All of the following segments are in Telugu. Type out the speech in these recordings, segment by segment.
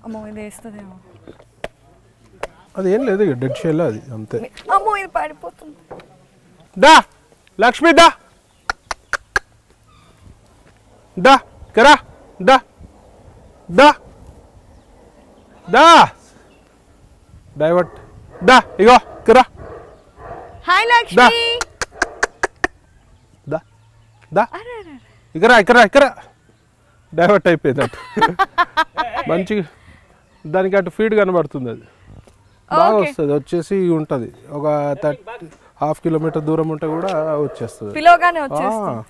అమ్మో ఇది వేస్తుందేమో. అది ఏం లేదు డెడ్ షెల్ అది అంతే. అమ్మో ఇది పడిపోతుంది. దా లక్ష్మి దా దా కరా దా దా దా డైవర్ట్ దా ఇగో కరా. హాయ్ లక్ష్మి. దా దా ఇక్కడ ఇక్కడ ఇక్కడ డైవర్ట్ అయిపోయింది అటు. మంచిగా దానికి అటు ఫీడ్ కనబడుతుంది. అది బాగా వస్తుంది. వచ్చేసి ఉంటుంది ఒక 30-1/2 కిలోమీటర్ దూరం ఉంటే కూడా వచ్చేస్తుంది. పిలోగానే వచ్చేస్తుంది.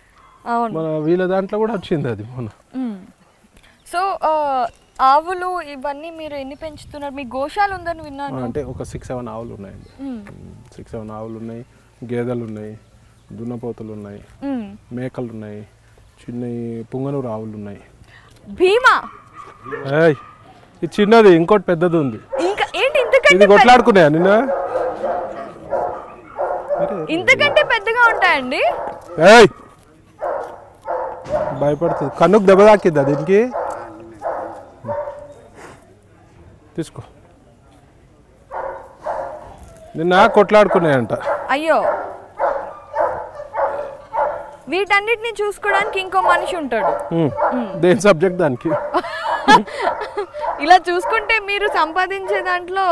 అవును మన వీళ్ళ దాంట్లో కూడా వచ్చింది అది మొన్న. సో ఆవులు ఇవన్నీ మీరు ఎన్ని పెంచుతున్నారు? మీ గోశాల ఉందని విన్నాను. అంటే ఒక 6-7 ఆవులు ఉన్నాయండి. 6-7 ఆవులు ఉన్నాయి, గేదెలు ఉన్నాయి, దున్నపోతులు ఉన్నాయి, మేకలు ఉన్నాయి, చిన్న పుంగనూరు ఆవులు ఉన్నాయి. భీమా ఇది చిన్నది, ఇంకోటి పెద్దది ఉంది. ఇంకా ఏంటి ఇంతకంటే ఇది కొట్లాడుకున్నాయా నిన్న? ఇంతకంటే పెద్దగా ఉంటాయండి. భయపడుతుంది, కన్నుకు దెబ్బ తాకిద్దా దీనికి? తీసుకో. నిన్న కొట్లాడుకున్నాయంట. అయ్యో వీటన్నిటిని చూసుకోవడానికి ఇంకో మనిషి ఉంటాడు. దేని సబ్జెక్ట్ దానికి. ఇలా చూసుకుంటే మీరు సంపాదించే దాంట్లో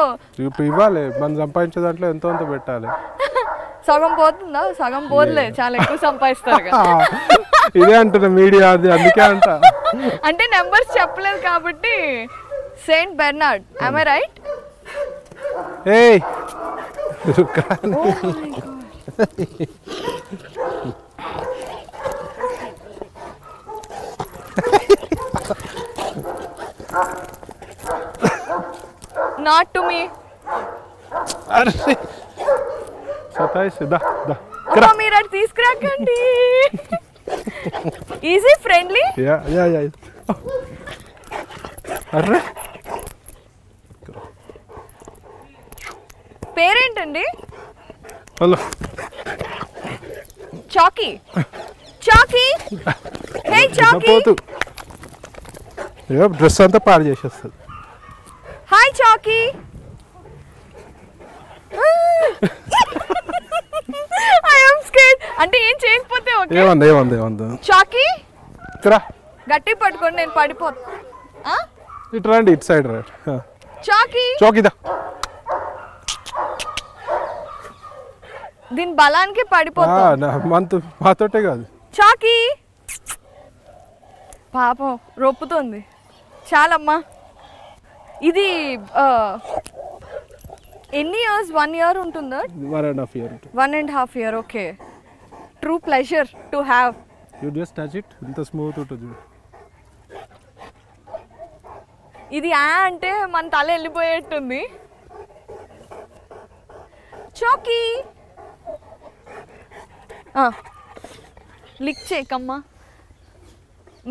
ఇవ్వాలి. మనం సంపాదించే దాంట్లో ఎంతో అంత పెట్టాలి. సగం పోతుందా? సగం పోదులే, చాలా ఎక్కువ సంపాదిస్తారు. ఇదే అంటున్నా మీడియా అది, అందుకే అంట. అంటే నెంబర్స్ చెప్పలేదు కాబట్టి. Saint Bernard, am I right? ఏయ్ Not to me. అరే సతాయిస్ దా దా. మీరు అది తీసుకురాకండి. Easy friendly. Yeah yeah yeah. అరే పేరేంటండి? హలో చాకీ. చాకీ హే చాకీ. పోతు డ్రెస్ అంతా పాడు చేసేస్తుంది. హాయ్ చాకీ. I am scared. అంటే ఏం చేయకపోతే ఓకే. ఏమంది ఏమంది ఏమంది. చాకీ ఇక్కడ గట్టి పట్టుకొని నేను పడిపోతా. ఇటు రండి, ఇటు సైడ్ రండి. చాకీ చౌకీదా. దీని బలానికి పడిపోతా. మాతోటే కాదు. చాకీ పాపం రొప్పుతుంది. చాలమ్మా. ఇది ఎన్ని ఇయర్స్? 1 year ఉంటుందా? 1.5 years. 1.5 years. Okay. True pleasure to have. You just touch it. ఇంత స్మూత్ ఉంటుంది. ఇది అంటే మన తల వెళ్ళిపోయేట్టుంది. చాకీ లిక్ చేయకమ్మా.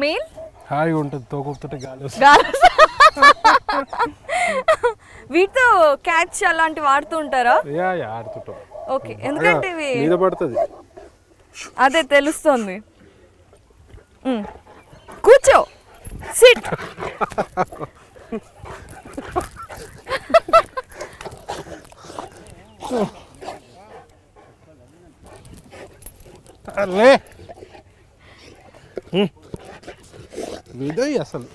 మెయిల్ హాయిగా ఉంటుంది. తోకొస్తుంటే గాలి వస్తుంది. వీటితో క్యాచ్ అలాంటివి వాడుతూ ఉంటారా? ఆడుతుంటాం. ఓకే. ఎందుకంటే ఇవి మీద పడుతుంది. అదే తెలుస్తుంది. కూర్చో. సిట్. అరే విదయ్ అసలు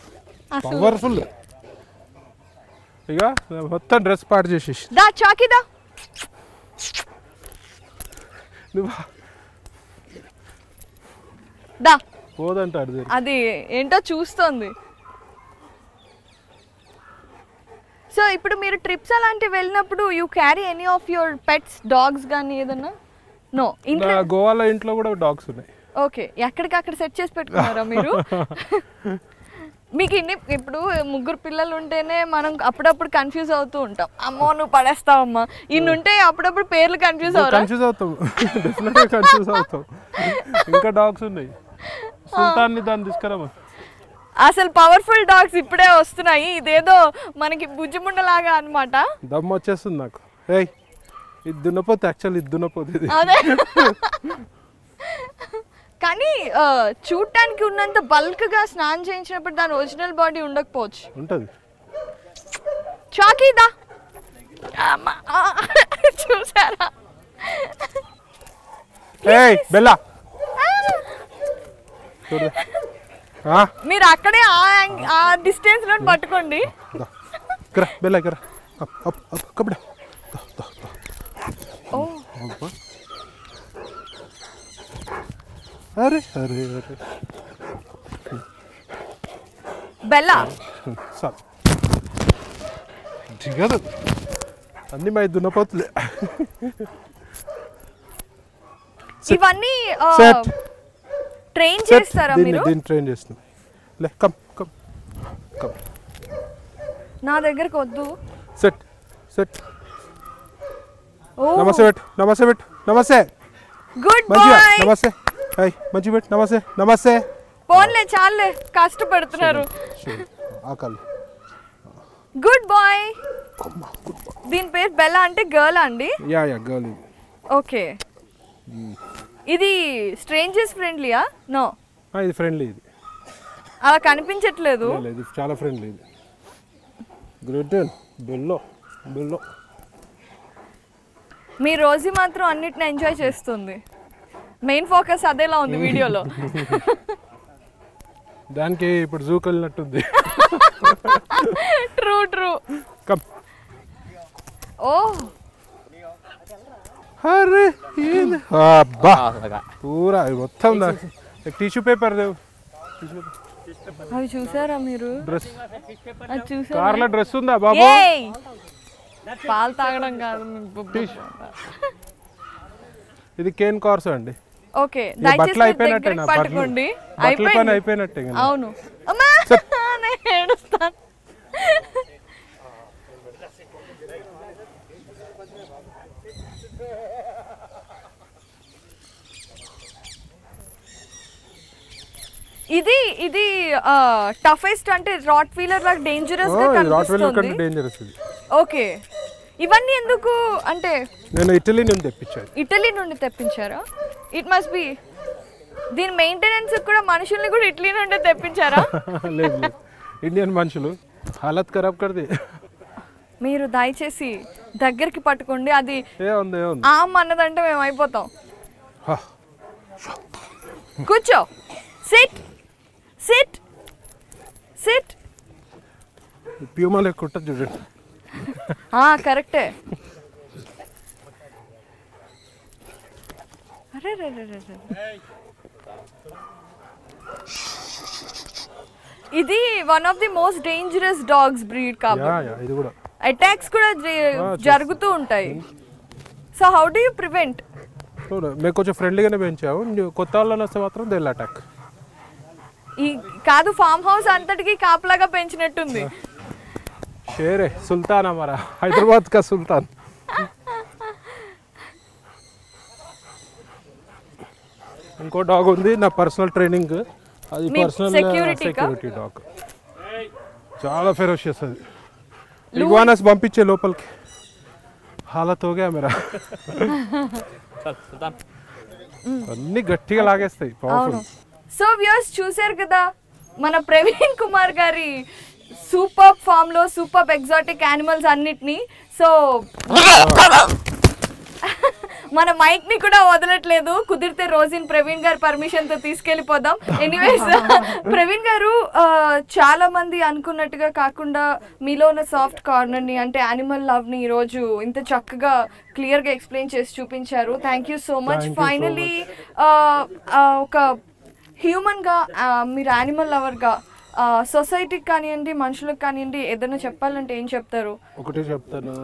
పవర్ఫుల్. ఇక మొత్తం డ్రెస్ పాడు చేసేసి. దా చాకీదా. దా పోదంటాడు. అది ఏంటో చూస్తుంది. సో ఇప్పుడు మీరు ట్రిప్స్ అలాంటివి వెళ్ళినప్పుడు you carry any of your pets, dogs కానీ ఏదన్నా? నో. ఇంట్లో గోవాలో ఇంట్లో కూడా డాగ్స్ ఉన్నాయి. ఓకే. ఎక్కడికి అక్కడ సెట్ చేసి పెట్టుకున్నారా మీరు? మీకు ఇప్పుడు 3 పిల్లలు ఉంటేనే మనం అప్పుడప్పుడు కన్ఫ్యూజ్ అవుతూ ఉంటాం. అమ్మో నువ్వు పడేస్తావమ్మా. ఇన్ని ఉంటే అప్పుడప్పుడు పేర్లు కన్ఫ్యూజ్ అవుతాం. కన్ఫ్యూజ్ అవుతాం. ఇంకా డాగ్స్ ఉన్నాయి. సుల్తాన్ని దాన్ని తీసుకురామా. అసలు పవర్ఫుల్ డాగ్స్ ఇప్పుడే వస్తున్నాయి. ఇదేదో మనకి బుజ్జిముండలాగా అన్నమాట. దమ్ము వచ్చేస్తుంది నాకు. ఇది దున్నపోతే యాక్చువల్లీ ఇది దున్నపోతే. అదే కానీ చూడటానికి ఉన్నంత బల్క్ గా స్నానం చేయించినప్పుడు దాని ఒరిజినల్ బాడీ ఉండకపోవచ్చు. ఉంటుంది. చాకీదా చూసారా? ఏయ్ బెల్లా చూడు. మీరు అక్కడే ఆ డిస్టెన్స్ లో పట్టుకోండి. ఇక్కడ బెల్లా ఇక్కడ కబడ్డా. ఓ అరే అరే అరే బెల్లా సార్ దిగదు అన్ని మా దున్నపోతులే. ఇవన్నీ సెట్ ట్రైన్ చేస్తారా మీరు? దీన్ని ట్రైన్ చేస్తున్నాం. లే కమ్ కమ్ కమ్. నా దగ్గరకు వద్దు. Set set. ఓ నమస్తే పెట్టు నమస్తే పెట్టు నమస్తే. గుడ్ మంచిగా బాయ్. నమస్తే. హాయ్ మంచిగా పెట్టు నమస్తే నమస్తే. పోన్లే చాలే కష్టపడుతున్నారు. ఆకలి. Good boy. దీని పేరు బెల్లా అంటే గర్ల్ అండి? యా యా గర్ల్ ఇది. ఓకే. ఇది స్ట్రేంజర్స్ ఫ్రెండ్లీయా? నో ఇది ఫ్రెండ్లీ. ఇది అలా కనిపించట్లేదు. ఇది చాలా ఫ్రెండ్లీ. ఇది గ్రేట్ బెల్లో బెల్లో. మీ రోజు మాత్రం అన్నిటిని ఎంజాయ్ చేస్తుంది. మెయిన్ ఫోకస్ అదేలా ఉంది వీడియోలో. దానికి ఇప్పుడు జూకి వెళ్ళినట్టుంది. True true. కమ్. ఓ అరే అబ్బా పూరా మొత్తం టిష్యూ పేపర్ దేవు. అవి చూసారా మీరు? డ్రెస్ అది చూసారా? కార్లో డ్రెస్ ఉందా బాబు? ఏయ్! పాలు తాగడం కాదు. ఇది కేన్ కార్స్ అండి. ఓకే బట్టలు దయచేసి అయిపోయినట్టే దగ్గరికి పట్టుకోండి. బట్టల పని అయిపోయినట్టే. అవును. అమ్మా నేను ఏడుస్తాను. ఇది ఇది టఫెస్ట్ అంటే రాట్ వీలర్ లాగా డేంజరస్ గా కనిపిస్తుంది. డేంజరస్ ఇది. ఓకే. ఇవన్నీ ఎందుకు అంటే నేను ఇటలీ నుండి తెప్పించాను. ఇటలీ నుండి తెప్పించారా? ఇట్ మస్ట్ బి దీని మెయింటెనెన్స్ కూడా మనుషుల్ని కూడా ఇటలీ నుండి తెప్పించారా? లేదు లేదు ఇండియన్ మనుషులు హాలత్ ఖరాబ్ కర్ది. మీరు దయచేసి దగ్గరికి పట్టుకోండి. అది ఏముంది ఏముంది ఆమ్ అన్నదంటే మేము అయిపోతాం. కూర్చో. SIT SIT SIT. ప్యూమా లెక్క ఉంటుంది చూడండి. కరెక్టే. అరే రే రే రే. ఇది one of the most dangerous dogs breed కాబట్టి ఇది కూడా అటాక్స్ కూడా జరుగుతూ ఉంటాయి. So how do you prevent? మేము కొంచెం ఫ్రెండ్లీగానే పెంచాము. కొత్త వాళ్ళని వస్తే మాత్రం దే విల్ అటాక్. ఈ కాదు ఫామ్ హౌస్ అంతటికి కాపలాగా పెంచినట్టుంది. షేరే సుల్తాన్ హమారా హైదరాబాద్ కా సుల్తాన్. ఇంకో డాగ్ ఉంది నా పర్సనల్ ట్రైనింగ్. అది పర్సనల్ సెక్యూరిటీ డాగ్. చాలా ఫెరోషియస్ అది. ఇగ్వానాస్ పంపించే లోపలికి హాలత్ హోగా మేరా. అన్ని గట్టిగా లాగేస్తాయి. పవర్ఫుల్. సో వ్యూయర్స్ చూశారు కదా మన ప్రవీణ్ కుమార్ గారి సూపర్ ఫామ్ లో సూపర్ ఎగ్జాటిక్ యానిమల్స్ అన్నిటినీ. సో మన మైక్ ని కూడా వదలట్లేదు. కుదిరితే రోజీన్ ప్రవీణ్ గారి పర్మిషన్ తో తీసుకెళ్లిపోదాం. ఎనీవేస్ ప్రవీణ్ గారు చాలా మంది అనుకున్నట్టుగా కాకుండా మీలో ఉన్న సాఫ్ట్ కార్నర్ ని అంటే యానిమల్ లవ్ ని ఈ రోజు ఇంత చక్కగా క్లియర్ గా ఎక్స్ప్లెయిన్ చేసి చూపించారు. Thank you so much. Finally ఒక హ్యూమన్ గా మీరు యానిమల్ లవర్ గా సొసైటీకి కానివ్వండి మనుషులకు కానివ్వండి ఏదైనా చెప్పాలంటే ఏం చెప్తారు? ఒకటే చెప్తాను,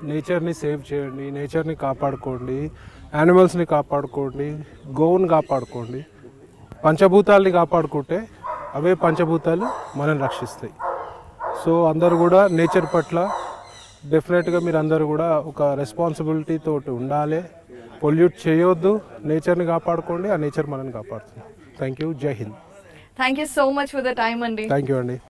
నేచర్ని సేవ్ చేయండి, నేచర్ని కాపాడుకోండి, యానిమల్స్ని కాపాడుకోండి, గోవుని కాపాడుకోండి. పంచభూతాలని కాపాడుకుంటే అవే పంచభూతాలు మనల్ని రక్షిస్తాయి. సో అందరూ కూడా నేచర్ పట్ల డెఫినెట్గా మీరు అందరూ కూడా ఒక రెస్పాన్సిబిలిటీ తోటి ఉండాలి. పొల్యూట్ చేయొద్దు, నేచర్ని కాపాడుకోండి, ఆ నేచర్ మనల్ని కాపాడుతుంది. Thank you. Jai Hind. Thank you so much for the time అండి. థ్యాంక్ యూ అండి.